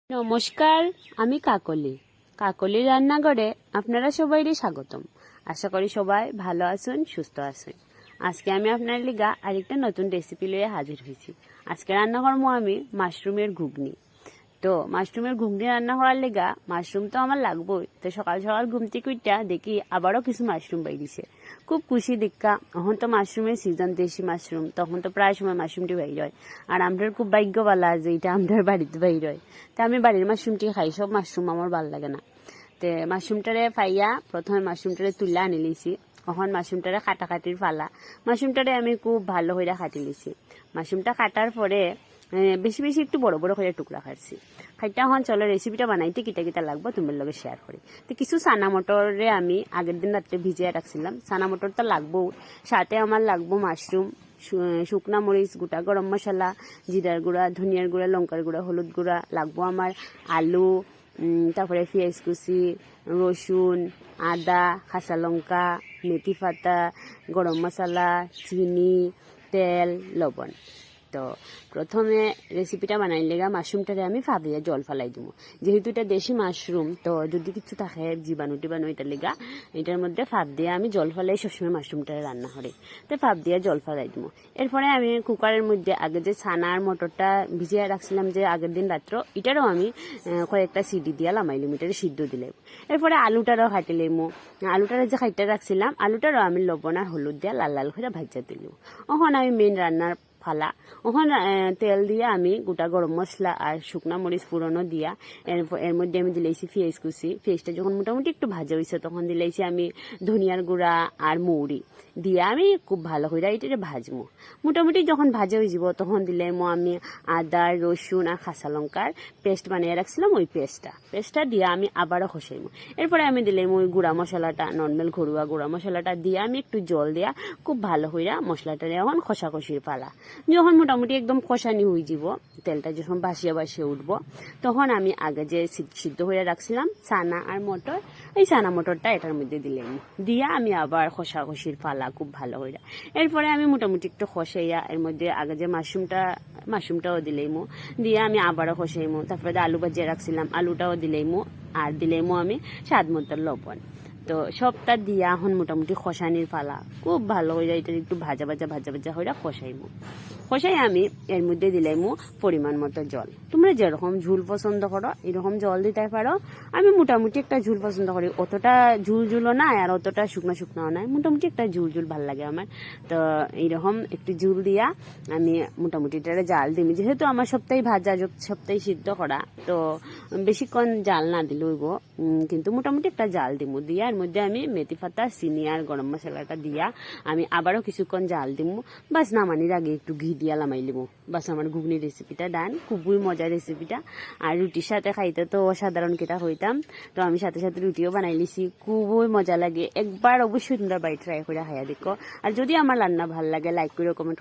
নমস্কার, আমি কাকলি রান্নাঘরে আপনারা সবাইকে স্বাগতম। আশা করি সবাই ভালো আছেন, সুস্থ আছেন। আজকে আমি আপনার লিগা আরেকটা নতুন রেসিপি লইয়ে হাজির হয়েছি। আজকে রান্না করবো আমি মাশরুমের ঘুগনি। তো মাশরুমের ঘুগনি রান্না করার লেগা মাশরুম তো আমার লাগবেই। তো সকাল সকাল ঘুম থেকে উঠা দেখি আবারও কিছু মাশরুম বাইরিছে। খুব খুশি দেখা। এখন তো মাশরুমের সিজন, দেশি মাশরুম, তখন তো প্রায় সময় মাশরুমটি বাইর হয়। আর আমাদের খুব ভাগ্যবালা যে এটা আমাদের বাড়িতে বাইর হয়। তা আমি বাড়ির মাশরুমটি খাই, সব মাশরুম আমার ভালো লাগে না। তে মাশরুমটারে পাইয়া প্রথমে মাশরুমটারে তুলে আনি লিছি। এখন মাশরুমটারে কাটাকাটির ফালা। মাশরুমটারে আমি খুব ভালো করে কাটি লিছি। মাশরুমটা কাটার পরে বেশি বেশি একটু বড় বড় করে টুকরা কাটছি। খাইটা এখন চলো রেসিপিটা বানাইতে কিটা কিটা লাগবো তোমার লগে শেয়ার করি। তো কিছু চানা মটরে আমি আগের দিন রাত্রে ভিজিয়ে রাখছিলাম। চানা মটর তো লাগবো, সাথে আমার লাগবো মাশরুম, শুকনা মরিচ, গোটা গরম মশলা, জিরার গুঁড়া, ধনিয়ার গুঁড়া, লঙ্কার গুঁড়া, হলুদ গুঁড়া, লাগবো আমার আলু, তারপরে পেঁয়াজ কুচি, রসুন, আদা, কাঁচা লঙ্কা, মেথি পাতা, গরম মশলা, চিনি, তেল, লবণ। তো প্রথমে রেসিপিটা বানাই লেগা মাশরুমটারে আমি ফাঁপিয়ে জল ফালাই দিব। যেহেতু এটা দেশি মাশরুম, তো যদি কিছু থাকে জীবাণু টিবাণু এটার লেগা এটার মধ্যে ফাঁপ দিয়ে আমি জল ফালাই সবসময় মাশরুমটারে রান্না করি। তো ফাঁপ দিয়ে জল ফালাই দিব। এরপরে আমি কুকারের মধ্যে আগে যে ছানার মটরটা ভিজিয়ে রাখছিলাম যে আগের দিন রাত্র, এটারও আমি কয়েকটা সিটি দিয়া লামাইলাম, এটারে সিদ্ধ দিলাম। এরপরে আলুটারও খাইটিলাম। আলুটারে যে খাইতে রাখছিলাম আলুটারও আমি লবণ আর হলুদ দিয়া লাল লাল করে ভাজা দিলাম। এখন আমি মেন রান্নার ফালা। ওখানে তেল দিয়ে আমি গোটা গরম মশলা আর শুকনা মরিচ পুরনো দিয়া এর মধ্যে আমি দিলাইছি পেঁয়াজ কুচি। পেঁয়াজটা যখন মোটামুটি একটু ভাজা হয়েছে তখন দিলাইছি আমি ধনিয়ার গুঁড়া আর মৌরি দিয়ে আমি খুব ভালো করে এটা ভাজবো। মোটামুটি যখন ভাজা হয়ে যাব তখন দিলাম আমি আদা, রসুন আর কাঁচা লঙ্কার পেস্ট বানিয়ে রাখছিলাম, ওই পেস্টটা দিয়ে আমি আবারও কষাইবো। এরপরে আমি দিলাম ওই গুঁড়া মশলাটা, নর্মাল ঘরোয়া গুঁড়া মশলাটা দিয়ে আমি একটু জল দিয়া খুব ভালো করে মশলাটা এখন কষাকষির পালা। যখন মোটামুটি একদম কষানি হয়ে যাব, তেলটা যখন বাসিয়ে বাসিয়ে উঠবো, তখন আমি আগে যে সিদ্ধ হয়ে রাখছিলাম চানা আর মটর, এই চানা মটরটা এটার মধ্যে দিলাম, দিয়ে আমি আবার কষাকষির পালা খুব ভালো করে। এরপরে আমি মোটামুটি একটু কষাইয়া এর মধ্যে আগে যে মাশরুমটাও দিলাইমো, দিয়ে আমি আবারও কষাইমো। তারপরে আলু ভাজিয়ে রাখছিলাম, আলুটাও দিলাইমো, আর দিলাইমো আমি স্বাদ মতো লবণ। তো সবটা দিয়া এখন মোটামুটি কষানির পালা খুব ভালো হয়ে যায়। এটা একটু ভাজা হয়ে কষাই আমি এর মধ্যে দিলাইমু পরিমাণ মতো জল। তোমরা যেরকম ঝুল পছন্দ করো এরকম জল দিতে পারো। আমি মোটামুটি একটা ঝুল পছন্দ করি, অতটা ঝুলও না আর অতটা শুকনাও না, মোটামুটি একটা ঝুল ভাল লাগে আমার। তো এইরকম একটু ঝুল দিয়া আমি মোটামুটি এটা জাল দিই। যেহেতু আমার সপ্তাহে ভাজা, সপ্তাহে সিদ্ধ করা, তো বেশিক্ষণ জাল না দিলেও কিন্তু মোটামুটি একটা জাল দিব। দিয়া এর মধ্যে আমি মেথি পাতা, চিনি আর গরম মশলাটা দিয়া আমি আবারও কিছুক্ষণ জাল দিব। বাস নামানির আগে একটু ঘি দিয়া লামাই লিব। বাস আমার ঘুগনি রেসিপিটা ডান। খুবই মজার রেসিপিটা, আর রুটির সাথে খাইতে তো অসাধারণ কেটা হইতাম। তো আমি সাথে সাথে রুটিও বানাই লিছি, খুবই মজা লাগে। একবার অবশ্যই তোমরা বাড়ি ট্রাই করে খাইয়া দেখো। আর যদি আমার রান্না ভাল লাগে লাইক করে কমেন্ট